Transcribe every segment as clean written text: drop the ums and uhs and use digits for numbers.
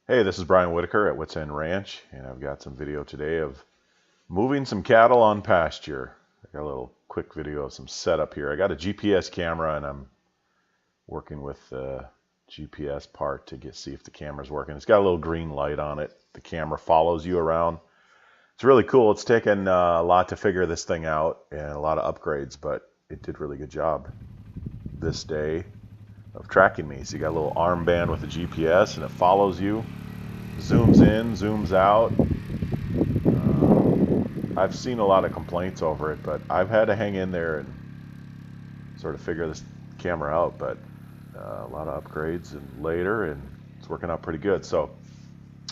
Hey, this is Brian Whitaker at Whitts Ranch, and I've got some video today of moving some cattle on pasture. I got a little quick video of some setup here. I got a GPS camera, and I'm working with the GPS part to see if the camera's working. It's got a little green light on it. The camera follows you around. It's really cool. It's taken a lot to figure this thing out and a lot of upgrades, but it did a really good job this day of tracking me. So you got a little armband with the GPS, and it follows you. Zooms in, zooms out. I've seen a lot of complaints over it, but I've had to hang in there and sort of figure this camera out. But a lot of upgrades and later, and it's working out pretty good. So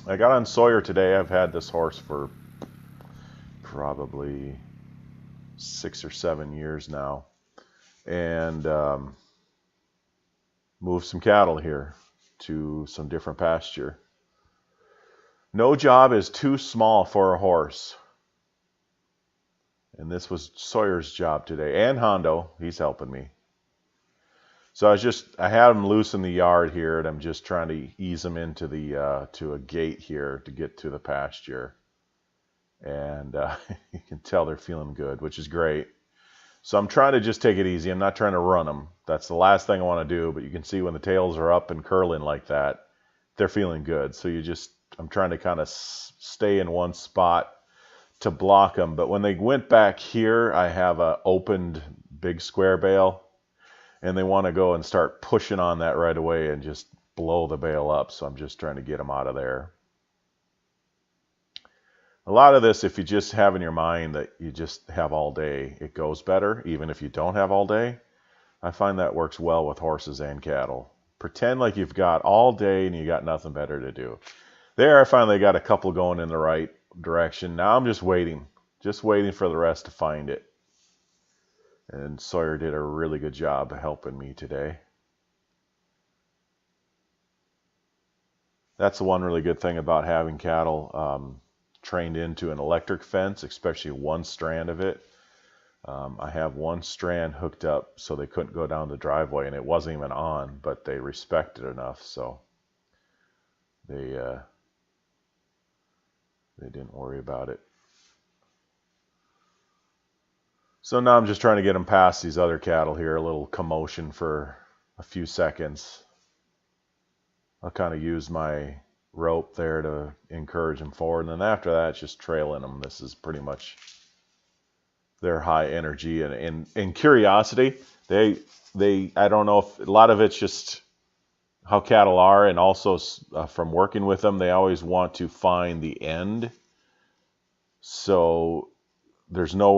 I got on Sawyer today. I've had this horse for probably 6 or 7 years now, and moved some cattle here to some different pasture. No job is too small for a horse. And this was Sawyer's job today. And Hondo, he's helping me. So I had him loose in the yard here, and I'm just trying to ease him into to a gate here to get to the pasture. And you can tell they're feeling good, which is great. So I'm trying to just take it easy. I'm not trying to run them. That's the last thing I want to do, but you can see when the tails are up and curling like that, they're feeling good. So I'm trying to kind of stay in one spot to block them. But when they went back here, I have a opened big square bale, and they want to go and start pushing on that right away and just blow the bale up. So I'm just trying to get them out of there. A lot of this, if you just have in your mind that you just have all day, it goes better, even if you don't have all day. I find that works well with horses and cattle. Pretend like you've got all day and you got nothing better to do. There, I finally got a couple going in the right direction. Now I'm just waiting for the rest to find it. And Sawyer did a really good job of helping me today. That's the one really good thing about having cattle trained into an electric fence, especially one strand of it. I have one strand hooked up so they couldn't go down the driveway, and it wasn't even on, but they respect it enough, so they didn't worry about it. So now I'm just trying to get them past these other cattle here, a little commotion for a few seconds. I'll kind of use my rope there to encourage them forward, and then after that, it's just trailing them. This is pretty much their high energy and curiosity. I don't know if a lot of it's just how cattle are, and also from working with them, they always want to find the end. So there's no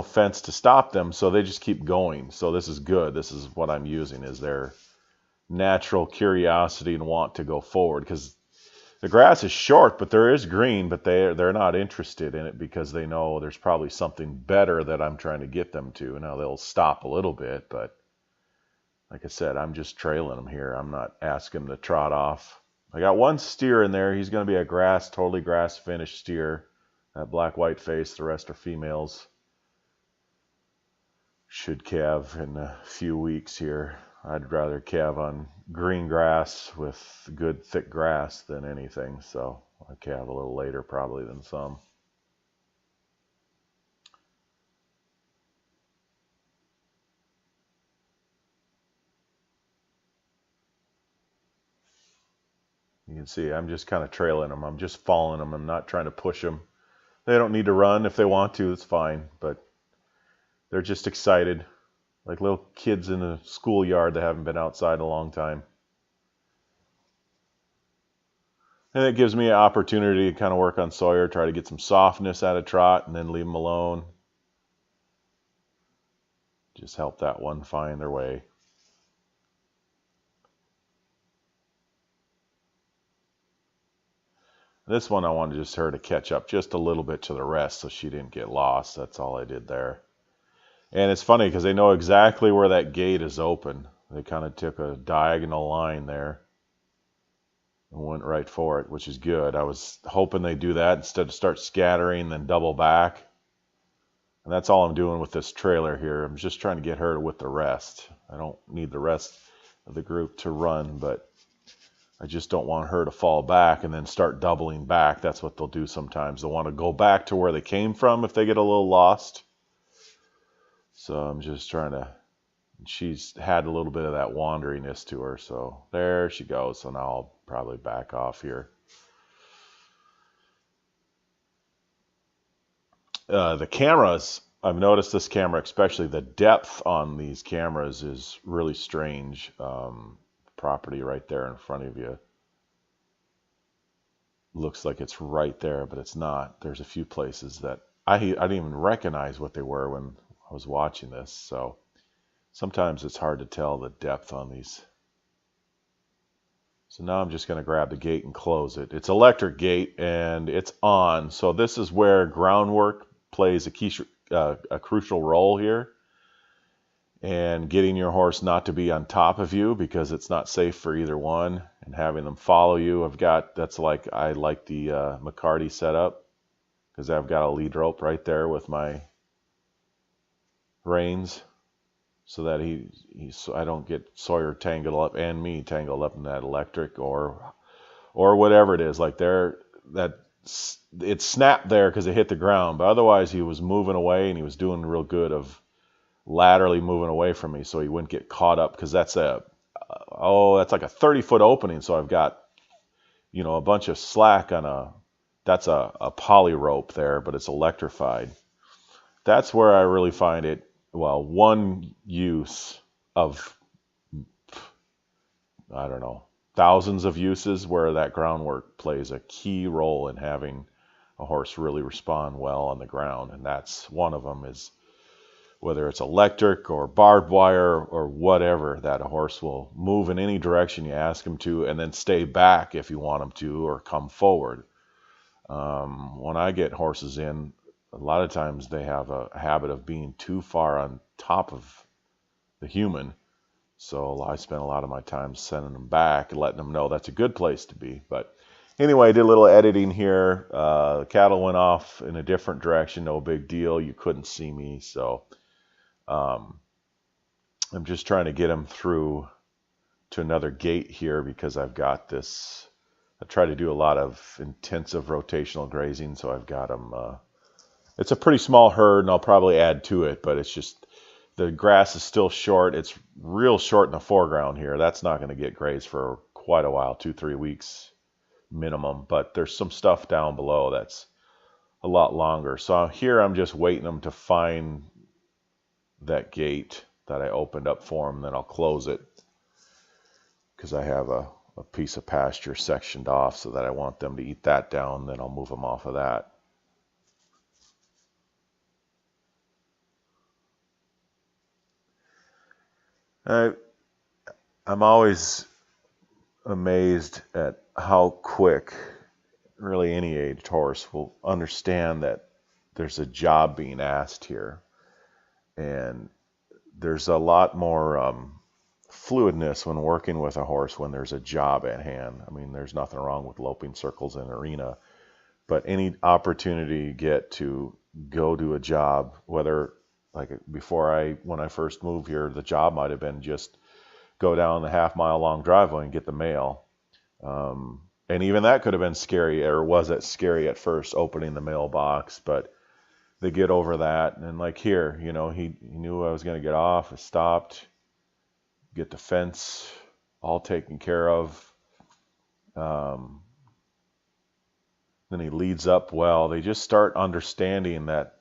fence to stop them, so they just keep going. So this is good. This is what I'm using, is their natural curiosity and want to go forward, because the grass is short, but there is green, but they're not interested in it because they know there's probably something better that I'm trying to get them to. Now they'll stop a little bit, but like I said, I'm just trailing them here. I'm not asking them to trot off. I got one steer in there. He's going to be a totally grass finished steer. That black white face. The rest are females. Should calve in a few weeks here. I'd rather calve on green grass with good thick grass than anything, so I'll calve a little later probably than some. You can see I'm just kind of trailing them. I'm just following them. I'm not trying to push them. They don't need to run. If they want to, it's fine, but they're just excited, like little kids in a schoolyard that haven't been outside in a long time. And it gives me an opportunity to kind of work on Sawyer, try to get some softness out of trot, and then leave him alone. Just help that one find their way. This one I wanted just her to catch up just a little bit to the rest so she didn't get lost. That's all I did there. And it's funny because they know exactly where that gate is open. They kind of took a diagonal line there and went right for it, which is good. I was hoping they'd do that instead of start scattering, then double back. And that's all I'm doing with this trailer here. I'm just trying to get her with the rest. I don't need the rest of the group to run, but I just don't want her to fall back and then start doubling back. That's what they'll do sometimes. They'll want to go back to where they came from if they get a little lost. So I'm just trying to, she's had a little bit of that wanderiness to her. So there she goes. So now I'll probably back off here. The cameras, I've noticed this camera, especially the depth on these cameras is really strange. Property right there in front of you. Looks like it's right there, but it's not. There's a few places that I didn't even recognize what they were when I was watching this. So sometimes it's hard to tell the depth on these. So now I'm just going to grab the gate and close it. It's electric gate and it's on. So this is where groundwork plays a crucial role here. And getting your horse not to be on top of you because it's not safe for either one, and having them follow you. I like the McCarty setup because I've got a lead rope right there with my reins so that I don't get Sawyer tangled up and me tangled up in that electric or whatever it is. Like it snapped there because it hit the ground, but otherwise he was moving away and he was doing real good of laterally moving away from me so he wouldn't get caught up, because that's like a 30-foot opening. So I've got, a bunch of slack on that's a poly rope there, but it's electrified. That's where I really find it, one use of, I don't know, thousands of uses where that groundwork plays a key role in having a horse really respond well on the ground. And that's one of them, is whether it's electric or barbed wire or whatever, that a horse will move in any direction you ask him to and then stay back if you want him to, or come forward. When I get horses in, a lot of times they have a habit of being too far on top of the human. So I spend a lot of my time sending them back and letting them know that's a good place to be. But anyway, I did a little editing here. The cattle went off in a different direction. No big deal. You couldn't see me. So I'm just trying to get them through to another gate here because I've got this. I try to do a lot of intensive rotational grazing, so I've got them. It's a pretty small herd, and I'll probably add to it, but it's just the grass is still short. It's real short in the foreground here. That's not going to get grazed for quite a while, 2-3 weeks minimum. But there's some stuff down below that's a lot longer. So here I'm just waiting them to find that gate that I opened up for them, then I'll close it because I have a piece of pasture sectioned off so that I want them to eat that down, then I'll move them off of that. I'm always amazed at how quick really any aged horse will understand that there's a job being asked here. And there's a lot more fluidness when working with a horse when there's a job at hand. I mean, there's nothing wrong with loping circles in an arena, but any opportunity you get to go do a job, whether like when I first moved here, the job might have been just go down the half-mile long driveway and get the mail. And even that could have been scary, or was it scary at first, opening the mailbox, but they get over that. And like here, he knew I was going to get off. I stopped, get the fence all taken care of. Then he leads up well. They just start understanding that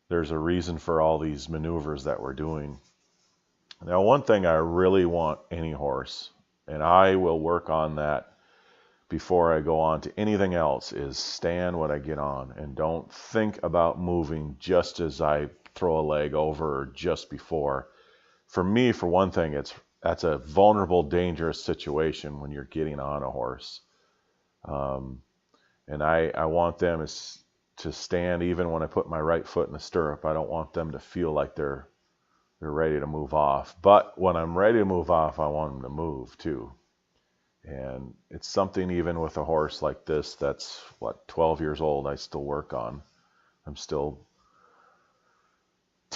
there's a reason for all these maneuvers that we're doing. Now, one thing I really want any horse, and I will work on that before I go on to anything else, is stand when I get on and don't think about moving just as I throw a leg over or just before. For me, for one thing, that's a vulnerable, dangerous situation when you're getting on a horse. And I want them to stand even when I put my right foot in the stirrup. I don't want them to feel like they're ready to move off. But when I'm ready to move off, I want them to move too. And it's something even with a horse like this that's, 12 years old, I still work on. I'm still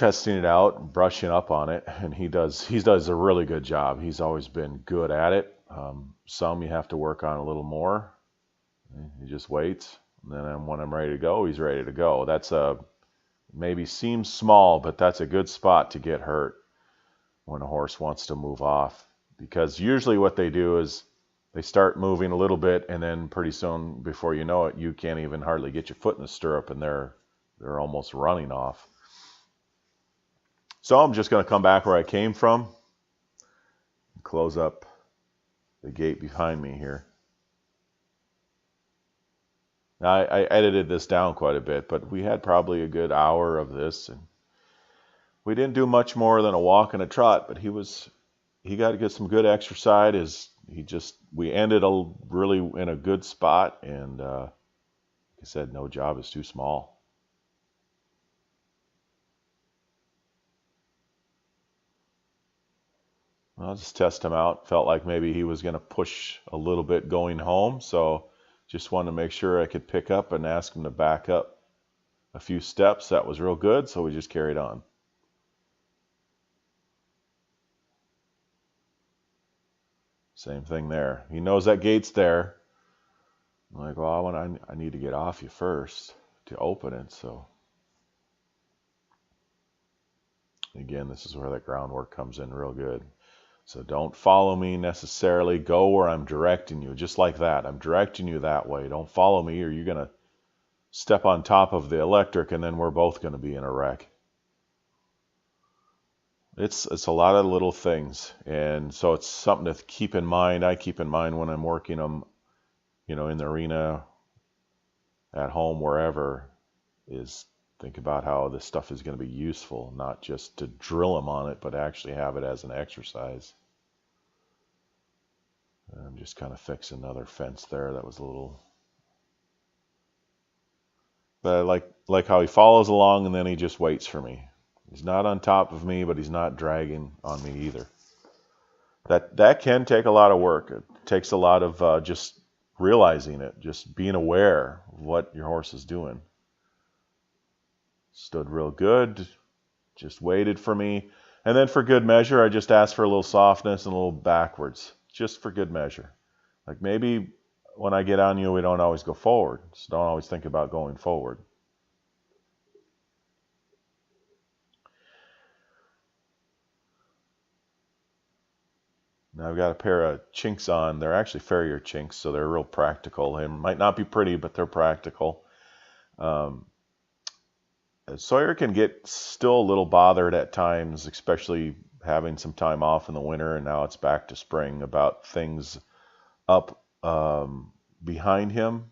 testing it out, brushing up on it, and he does a really good job. He's always been good at it. Some you have to work on a little more. He just waits, and then when I'm ready to go, he's ready to go. That's maybe seems small, but that's a good spot to get hurt when a horse wants to move off, because usually what they do is they start moving a little bit, and then pretty soon, before you know it, you can't even hardly get your foot in the stirrup, and they're almost running off. So I'm just going to come back where I came from, close up the gate behind me here. Now, I edited this down quite a bit, but we had probably a good hour of this, and we didn't do much more than a walk and a trot, but he got to get some good exercise. We ended really in a good spot, and like I said, no job is too small. I'll just test him out. Felt like maybe he was going to push a little bit going home, so just wanted to make sure I could pick up and ask him to back up a few steps. That was real good, so we just carried on. Same thing there. He knows that gate's there. I'm like, well, I need to get off you first to open it, so. Again, this is where that groundwork comes in real good. So don't follow me necessarily. Go where I'm directing you, just like that. I'm directing you that way. Don't follow me, or you're going to step on top of the electric, and then we're both going to be in a wreck. It's a lot of little things, and so it's something to keep in mind. I keep in mind when I'm working them, in the arena, at home, wherever, is think about how this stuff is going to be useful, not just to drill them on it, but actually have it as an exercise. I'm just kind of fixing another fence there. That was a little... But I like how he follows along, and then he just waits for me. He's not on top of me, but he's not dragging on me either. That can take a lot of work. It takes a lot of just realizing it, just being aware of what your horse is doing. Stood real good, just waited for me. And then for good measure, I just asked for a little softness and a little backwards, just for good measure. Like maybe when I get on you, we don't always go forward. So don't always think about going forward. Now I've got a pair of chinks on. They're actually farrier chinks, so they're real practical. They might not be pretty, but they're practical. Sawyer can get still a little bothered at times, especially having some time off in the winter, and now it's back to spring, about things up behind him.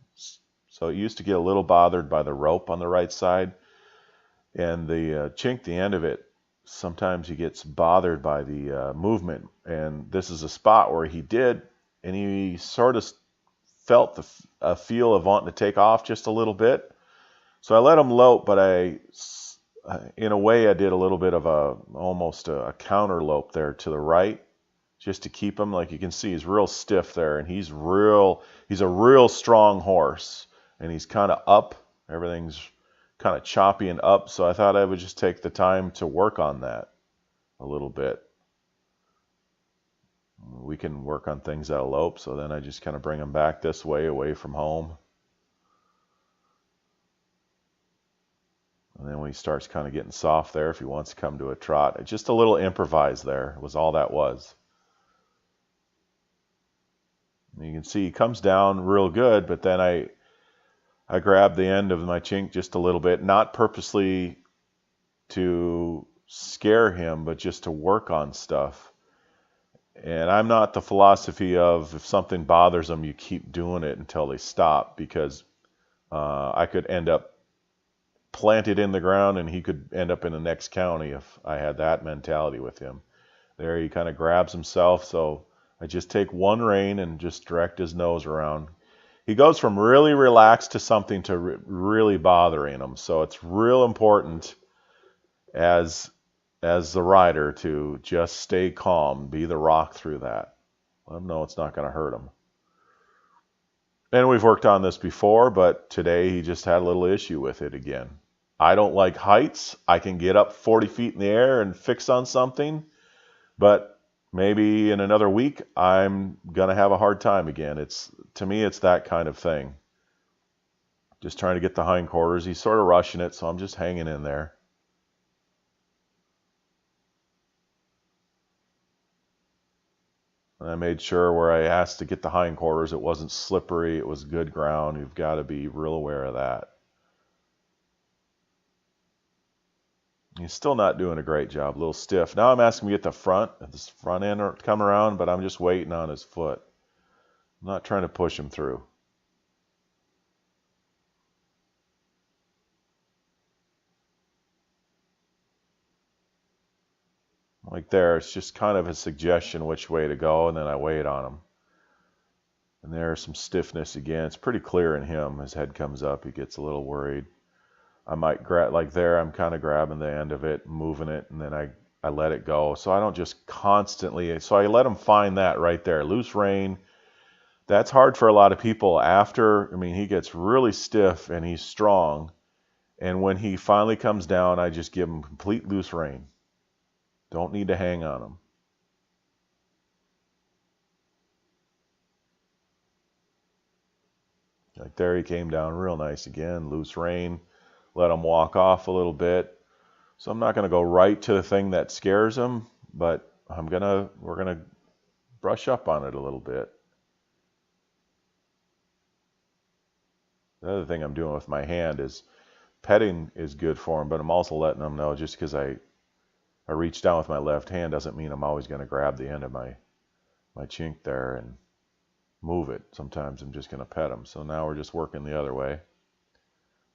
So he used to get a little bothered by the rope on the right side, and the chink, the end of it, sometimes he gets bothered by the movement. And this is a spot where he did, and he sort of felt a feel of wanting to take off just a little bit. So I let him lope, but in a way, I did a little bit of almost a counter lope there to the right, just to keep him. Like you can see, he's real stiff there, and he's a real strong horse, and he's kind of up. Everything's kind of choppy and up, so I thought I would just take the time to work on that a little bit. We can work on things at a lope, so then I just kind of bring him back this way, away from home. And then when he starts kind of getting soft there, if he wants to come to a trot, just a little improvise there was all that was. And you can see he comes down real good, but then I grab the end of my chink just a little bit, not purposely to scare him, but just to work on stuff. And I'm not the philosophy of if something bothers them, you keep doing it until they stop, because I could end up planted in the ground, and he could end up in the next county if I had that mentality with him. There he kind of grabs himself, so I just take one rein and just direct his nose around. He goes from really relaxed to something to really bothering him, so it's real important as the rider to just stay calm, be the rock through that. Let him know it's not going to hurt him. And we've worked on this before, but today he just had a little issue with it again. I don't like heights. I can get up 40 feet in the air and fix on something, but maybe in another week I'm going to have a hard time again. To me, it's that kind of thing. Just trying to get the hindquarters. He's sort of rushing it, so I'm just hanging in there. And I made sure where I asked to get the hindquarters, it wasn't slippery, it was good ground. You've got to be real aware of that. He's still not doing a great job, a little stiff. Now I'm asking him to get the front end to come around, but I'm just waiting on his foot. I'm not trying to push him through. Like there, it's just kind of a suggestion which way to go, and then I wait on him. And there's some stiffness again. It's pretty clear in him. His head comes up. He gets a little worried. I might grab, like there, I'm kind of grabbing the end of it, moving it, and then I let it go. So I don't just constantly, so I let him find that right there. Loose rein. That's hard for a lot of people after, I mean, he gets really stiff and he's strong. And when he finally comes down, I just give him complete loose rein. Don't need to hang on him. Like there, he came down real nice again, loose rein. Let him walk off a little bit. So I'm not going to go right to the thing that scares him, but we're going to brush up on it a little bit. The other thing I'm doing with my hand is petting is good for him, but I'm also letting him know just because I reach down with my left hand doesn't mean I'm always going to grab the end of my chink there and move it. Sometimes I'm just going to pet him. So now we're just working the other way.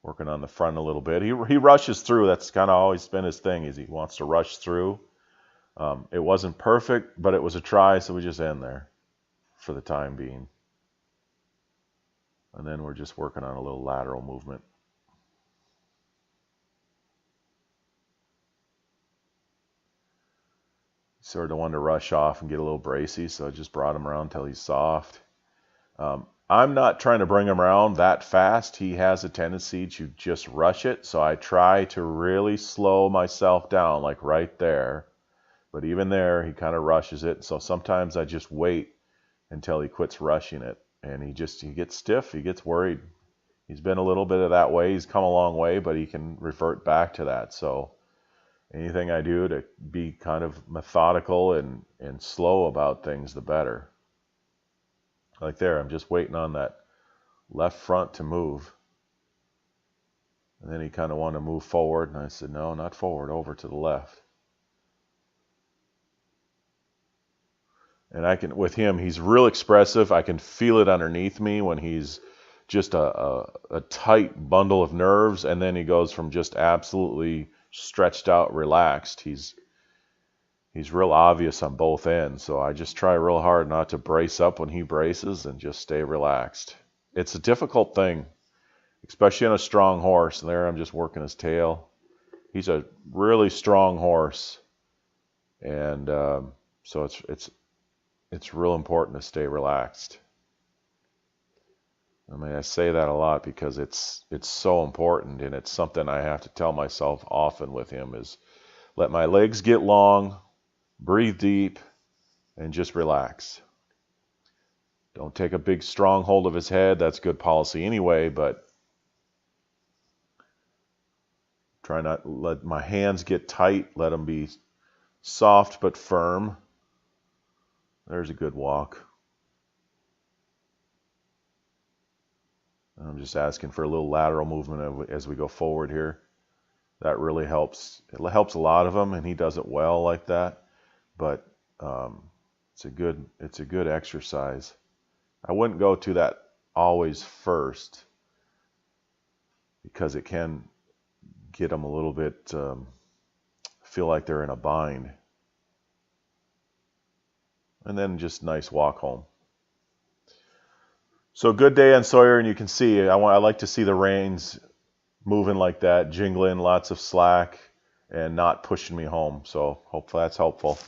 Working on the front a little bit. He rushes through. That's kind of always been his thing, is he wants to rush through. It wasn't perfect, but it was a try, so we just end there for the time being. And then we're just working on a little lateral movement. Sort of wanted to rush off and get a little bracy, so I just brought him around until he's soft. I'm not trying to bring him around that fast. He has a tendency to just rush it, so I try to really slow myself down, like right there. But even there, he kind of rushes it, so sometimes I just wait until he quits rushing it. And he gets stiff, he gets worried. He's been a little bit of that way. He's come a long way, but he can revert back to that. So anything I do to be kind of methodical and slow about things, the better. Like there, I'm just waiting on that left front to move. And then he kind of wanted to move forward, and I said, no, not forward, over to the left. And with him, he's real expressive. I can feel it underneath me when he's just a tight bundle of nerves, and then he goes from just absolutely stretched out, relaxed. He's real obvious on both ends, so I just try real hard not to brace up when he braces and just stay relaxed. It's a difficult thing, especially on a strong horse. And there I'm just working his tail. He's a really strong horse, and so it's real important to stay relaxed. I mean, I say that a lot because it's so important, and it's something I have to tell myself often with him is let my legs get long, breathe deep, and just relax. Don't take a big strong hold of his head. That's good policy anyway, but try not to let my hands get tight. Let them be soft but firm. There's a good walk. I'm just asking for a little lateral movement as we go forward here. That really helps. It helps a lot of them, and he does it well like that. But it's a good exercise. I wouldn't go to that always first because it can get them a little bit feel like they're in a bind. And then just nice walk home. So good day on Sawyer, and you can see I like to see the reins moving like that, jingling, lots of slack, and not pushing me home. So hopefully that's helpful.